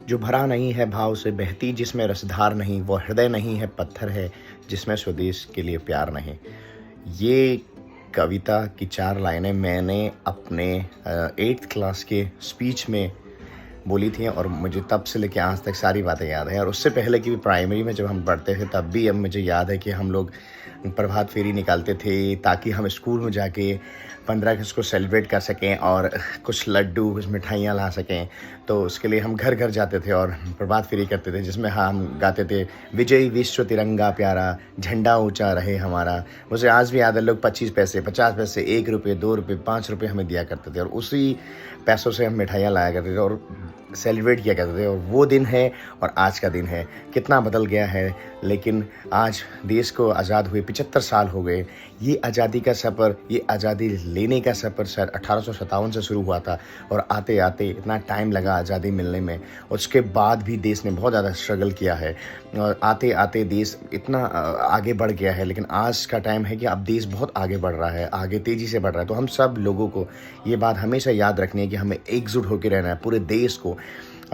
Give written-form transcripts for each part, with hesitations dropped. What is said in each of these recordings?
जो भरा नहीं है भाव से बहती जिसमें रसधार नहीं, वो हृदय नहीं है पत्थर है जिसमें स्वदेश के लिए प्यार नहीं। ये कविता की 4 लाइनें मैंने अपने 8th क्लास के स्पीच में बोली थी और मुझे तब से लेके आज तक सारी बातें याद हैं। और उससे पहले की भी प्राइमरी में जब हम पढ़ते थे तब भी अब मुझे याद है कि हम लोग प्रभात फेरी निकालते थे ताकि हम स्कूल में जाके 15 अगस्त को सेलिब्रेट कर सकें और कुछ लड्डू कुछ मिठाइयाँ ला सकें। तो उसके लिए हम घर घर जाते थे और प्रभात फेरी करते थे, जिसमें हम गाते थे विजयी विश्व तिरंगा प्यारा, झंडा ऊंचा रहे हमारा। मुझे आज भी याद है, लोग 25 पैसे 50 पैसे 1 रुपये 2 रुपये 5 रुपये हमें दिया करते थे और उसी पैसों से हम मिठाइयाँ लाया करते थे और सेलिब्रेट किया करते थे। और वो दिन है और आज का दिन है, कितना बदल गया है। लेकिन आज देश को आज़ाद हुए 75 साल हो गए। ये आज़ादी का सफ़र, ये आज़ादी लेने का सफ़र शायद 1857 से शुरू हुआ था और आते आते इतना टाइम लगा आज़ादी मिलने में। उसके बाद भी देश ने बहुत ज़्यादा स्ट्रगल किया है और आते आते देश इतना आगे बढ़ गया है। लेकिन आज का टाइम है कि अब देश बहुत आगे बढ़ रहा है, आगे तेज़ी से बढ़ रहा है। तो हम सब लोगों को ये बात हमेशा याद रखनी है कि हमें एकजुट होकर रहना है, पूरे देश को,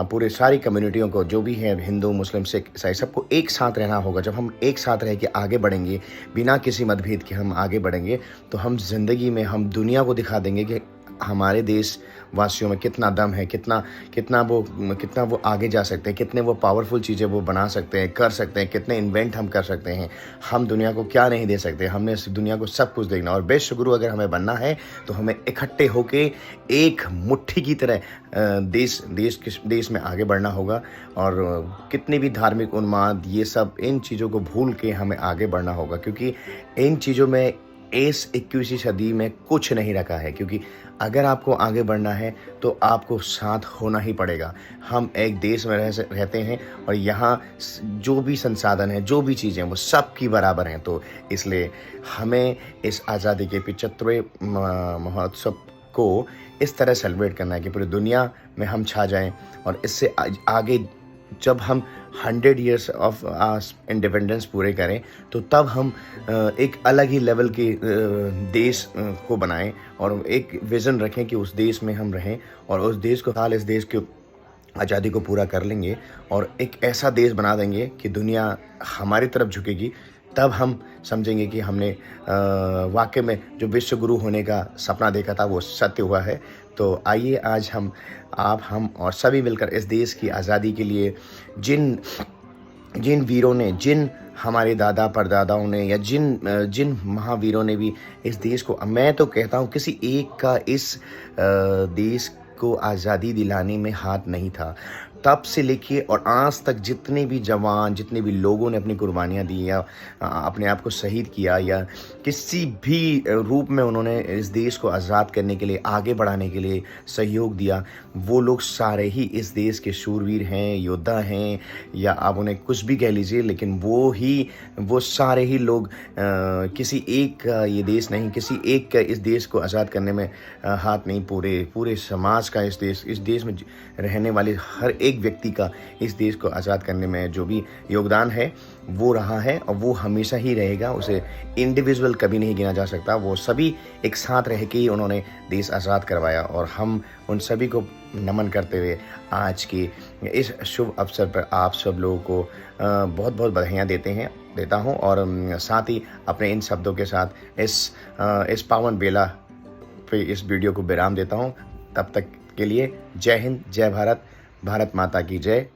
पूरे सारी कम्युनिटियों को, जो भी है हिंदू मुस्लिम सिख ईसाई, सबको एक साथ रहना होगा। जब हम एक साथ रह के आगे बढ़ेंगे, बिना किसी मतभेद के हम आगे बढ़ेंगे, तो हम ज़िंदगी में हम दुनिया को दिखा देंगे कि हमारे देशवासियों में कितना दम है, कितना वो आगे जा सकते हैं, कितने वो पावरफुल चीज़ें वो बना सकते हैं, कर सकते हैं, कितने इन्वेंट हम कर सकते हैं। हम दुनिया को क्या नहीं दे सकते, हमने इस दुनिया को सब कुछ देखना। और विश्व गुरु अगर हमें बनना है तो हमें इकट्ठे होके एक मुट्ठी की तरह देश में आगे बढ़ना होगा। और कितनी भी धार्मिक उन्माद, ये सब, इन चीज़ों को भूल के हमें आगे बढ़ना होगा, क्योंकि इन चीज़ों में इस 21वीं सदी में कुछ नहीं रखा है। क्योंकि अगर आपको आगे बढ़ना है तो आपको साथ होना ही पड़ेगा। हम एक देश में रहते हैं और यहाँ जो भी संसाधन है, जो भी चीज़ें, वो सब की बराबर हैं। तो इसलिए हमें इस आज़ादी के 75वें महोत्सव को इस तरह सेलिब्रेट करना है कि पूरी दुनिया में हम छा जाएं। और इससे आगे जब हम 100 ईयर्स ऑफ इंडिपेंडेंस पूरे करें तो तब हम एक अलग ही लेवल के देश को बनाएं और एक विज़न रखें कि उस देश में हम रहें और उस देश को इस देश के आज़ादी को पूरा कर लेंगे और एक ऐसा देश बना देंगे कि दुनिया हमारी तरफ झुकेगी। तब हम समझेंगे कि हमने वाकई में जो विश्व गुरु होने का सपना देखा था वो सत्य हुआ है। तो आइए आज हम और सभी मिलकर इस देश की आज़ादी के लिए जिन वीरों ने, जिन हमारे दादा परदादाओं ने, या जिन महावीरों ने भी इस देश को, मैं तो कहता हूँ किसी एक का इस देश को आज़ादी दिलाने में हाथ नहीं था। तब से लेके और आज तक जितने भी जवान, जितने भी लोगों ने अपनी कुर्बानियाँ दी या अपने आप को शहीद किया या किसी भी रूप में उन्होंने इस देश को आज़ाद करने के लिए, आगे बढ़ाने के लिए सहयोग दिया, वो लोग सारे ही इस देश के शूरवीर हैं, योद्धा हैं, या आप उन्हें कुछ भी कह लीजिए। लेकिन वो सारे ही लोग किसी एक का ये देश नहीं, किसी एक का इस देश को आज़ाद करने में हाथ नहीं, पूरे समाज का, इस देश में रहने वाले हर एक व्यक्ति का इस देश को आज़ाद करने में जो भी योगदान है वो रहा है और वो हमेशा ही रहेगा। उसे इंडिविजुअल कभी नहीं गिना जा सकता। वो सभी एक साथ रह के ही उन्होंने देश आज़ाद करवाया और हम उन सभी को नमन करते हुए आज की इस शुभ अवसर पर आप सब लोगों को बहुत बहुत बधाइयाँ देता हूँ। और साथ ही अपने इन शब्दों के साथ इस पावन बेला पे इस वीडियो को विराम देता हूँ। तब तक के लिए जय हिंद, जय भारत, भारत माता की जय।